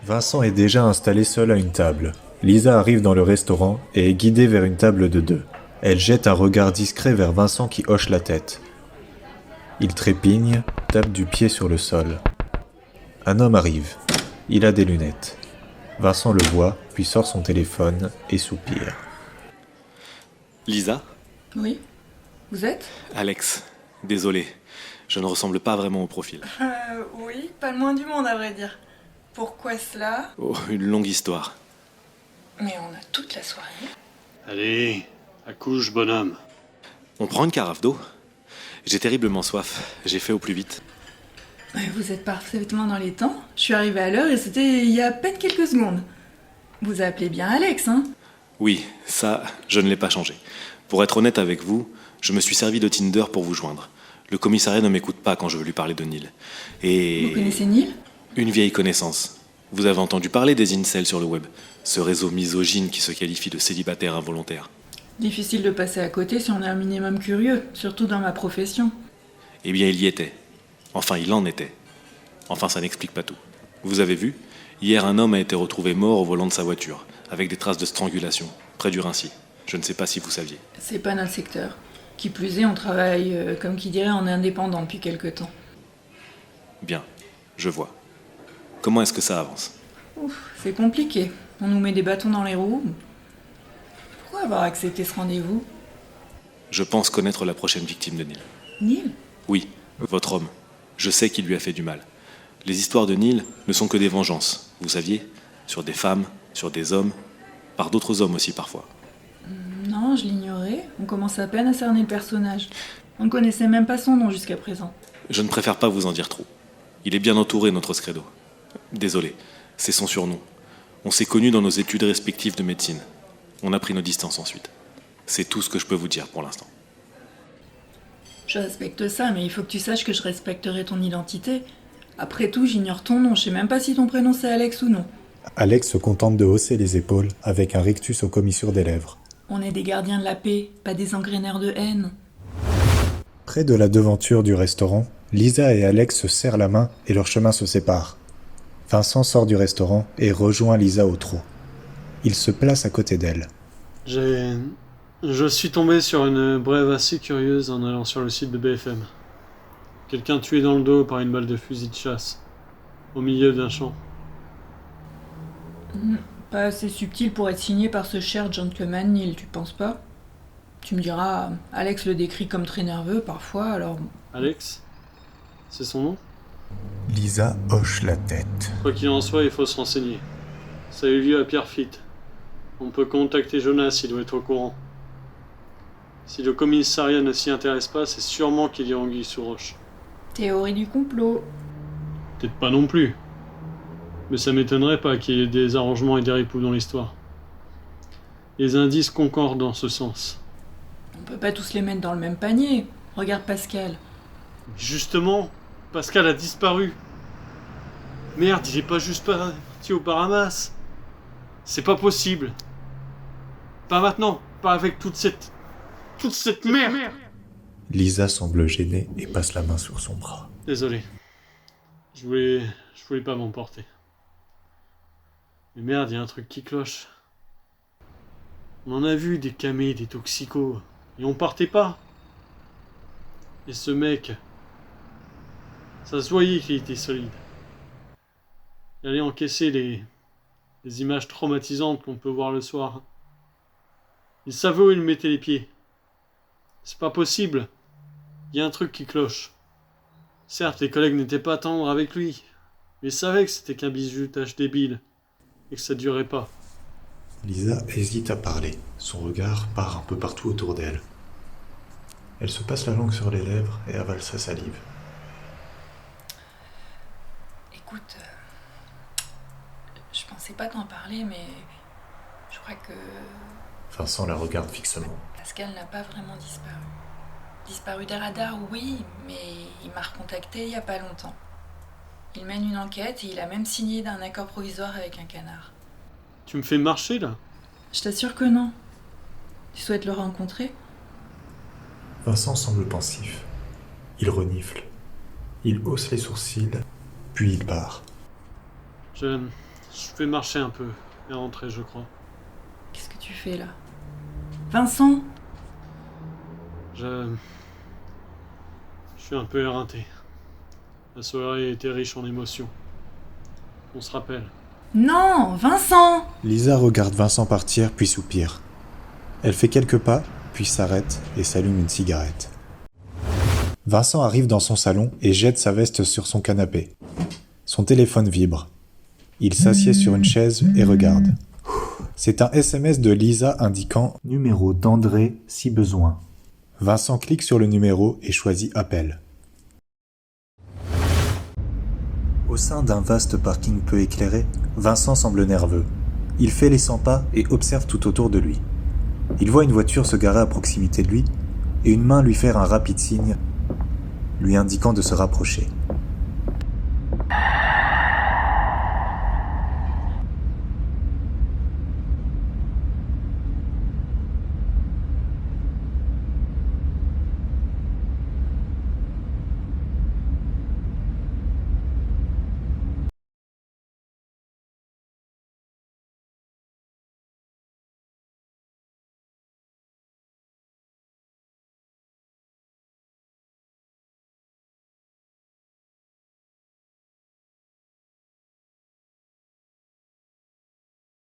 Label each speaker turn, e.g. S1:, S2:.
S1: Vincent est déjà installé seul à une table. Lisa arrive dans le restaurant et est guidée vers une table de deux. Elle jette un regard discret vers Vincent qui hoche la tête. Il trépigne, tape du pied sur le sol. Un homme arrive. Il a des lunettes. Vincent le voit, puis sort son téléphone et soupire.
S2: Lisa ?
S3: Oui. Vous êtes ?
S2: Alex, désolé, je ne ressemble pas vraiment au profil.
S3: Oui, pas le moins du monde à vrai dire. Pourquoi cela ?
S2: Oh, une longue histoire.
S3: Mais on a toute la soirée.
S4: Allez, accouche, bonhomme.
S2: On prend une carafe d'eau ? J'ai terriblement soif, j'ai fait au plus vite.
S3: Vous êtes parfaitement dans les temps. Je suis arrivée à l'heure et c'était il y a à peine quelques secondes. Vous appelez bien Alex, hein ?
S2: Oui, ça, je ne l'ai pas changé. Pour être honnête avec vous, je me suis servi de Tinder pour vous joindre. Le commissariat ne m'écoute pas quand je veux lui parler de Neil. Et...
S3: Vous connaissez Neil ?
S2: Une vieille connaissance. Vous avez entendu parler des incels sur le web, ce réseau misogyne qui se qualifie de célibataire involontaire.
S3: Difficile de passer à côté si on est un minimum curieux, surtout dans ma profession.
S2: Eh bien, il y était. Enfin, il en était. Enfin, ça n'explique pas tout. Vous avez vu ? Hier, un homme a été retrouvé mort au volant de sa voiture, avec des traces de strangulation, près du Rincy. Je ne sais pas si vous saviez.
S3: C'est pas notre secteur. Qui plus est, on travaille, comme qui dirait, en indépendant depuis quelque temps.
S2: Bien, je vois. Comment est-ce que ça avance ?
S3: Ouf, c'est compliqué. On nous met des bâtons dans les roues. Pourquoi avoir accepté ce rendez-vous ?
S2: Je pense connaître la prochaine victime de Neil.
S3: Neil ?
S2: Oui, votre homme. Je sais qu'il lui a fait du mal. Les histoires de Neil ne sont que des vengeances, vous saviez ? Sur des femmes, sur des hommes, par d'autres hommes aussi parfois.
S3: Non, je l'ignorais. On commence à peine à cerner le personnage. On ne connaissait même pas son nom jusqu'à présent.
S2: Je ne préfère pas vous en dire trop. Il est bien entouré, notre Scredo. Désolé, c'est son surnom. On s'est connus dans nos études respectives de médecine. On a pris nos distances ensuite. C'est tout ce que je peux vous dire pour l'instant.
S3: Je respecte ça, mais il faut que tu saches que je respecterai ton identité. Après tout, j'ignore ton nom. Je sais même pas si ton prénom c'est Alex ou non.
S1: Alex se contente de hausser les épaules avec un rictus aux commissures des lèvres.
S3: On est des gardiens de la paix, pas des engraineurs de haine.
S1: Près de la devanture du restaurant, Lisa et Alex se serrent la main et leurs chemins se séparent. Vincent sort du restaurant et rejoint Lisa au trot. Il se place à côté d'elle.
S4: Je suis tombé sur une brève assez curieuse en allant sur le site de BFM. Quelqu'un tué dans le dos par une balle de fusil de chasse, au milieu d'un champ.
S3: Pas assez subtil pour être signé par ce cher gentleman Neil, tu penses pas ? Tu me diras, Alex le décrit comme très nerveux parfois, alors...
S4: Alex ? C'est son nom ?
S1: Lisa hoche la tête.
S4: Quoi qu'il en soit, il faut se renseigner. Ça a eu lieu à Pierrefitte. On peut contacter Jonas, il doit être au courant. Si le commissariat ne s'y intéresse pas, c'est sûrement qu'il y a anguille sous roche.
S3: Théorie du complot.
S4: Peut-être pas non plus. Mais ça m'étonnerait pas qu'il y ait des arrangements et des ripoux dans l'histoire. Les indices concordent dans ce sens.
S3: On peut pas tous les mettre dans le même panier. Regarde Pascal.
S4: Justement, Pascal a disparu. Merde, il est pas juste parti aux Bahamas. C'est pas possible. Pas maintenant, pas avec toute cette merde.
S1: Lisa semble gênée et passe la main sur son bras.
S4: Désolé. Je voulais pas m'emporter. Mais merde, il y a un truc qui cloche. On en a vu des camés, des toxicos, et on partait pas. Et ce mec, ça se voyait qu'il était solide. Il allait encaisser les images traumatisantes qu'on peut voir le soir. Il savait où il mettait les pieds. C'est pas possible. Il y a un truc qui cloche. Certes, les collègues n'étaient pas tendres avec lui, mais ils savaient que c'était qu'un bizutage débile, et que ça durait pas.
S1: Lisa hésite à parler. Son regard part un peu partout autour d'elle. Elle se passe la langue sur les lèvres et avale sa salive.
S3: Écoute, je pensais pas t'en parler, mais je crois que
S1: Vincent la regarde fixement.
S3: Pascal n'a pas vraiment disparu. Disparu des radars, oui, mais il m'a recontacté il y a pas longtemps. Il mène une enquête et il a même signé d'un accord provisoire avec un canard.
S4: Tu me fais marcher, là ?
S3: Je t'assure que non. Tu souhaites le rencontrer ?
S1: Vincent semble pensif. Il renifle. Il hausse les sourcils, puis il part.
S4: Je Je vais marcher un peu et rentrer, je crois.
S3: Qu'est-ce que tu fais là? Vincent?
S4: Je suis un peu éreinté. La soirée était riche en émotions. On se rappelle.
S3: Non, Vincent!
S1: Lisa regarde Vincent partir puis soupire. Elle fait quelques pas, puis s'arrête et s'allume une cigarette. Vincent arrive dans son salon et jette sa veste sur son canapé. Son téléphone vibre. Il s'assied sur une chaise et regarde. C'est un SMS de Lisa indiquant « Numéro d'André si besoin ». Vincent clique sur le numéro et choisit « Appel ». Au sein d'un vaste parking peu éclairé, Vincent semble nerveux. Il fait les 100 pas et observe tout autour de lui. Il voit une voiture se garer à proximité de lui et une main lui faire un rapide signe lui indiquant de se rapprocher.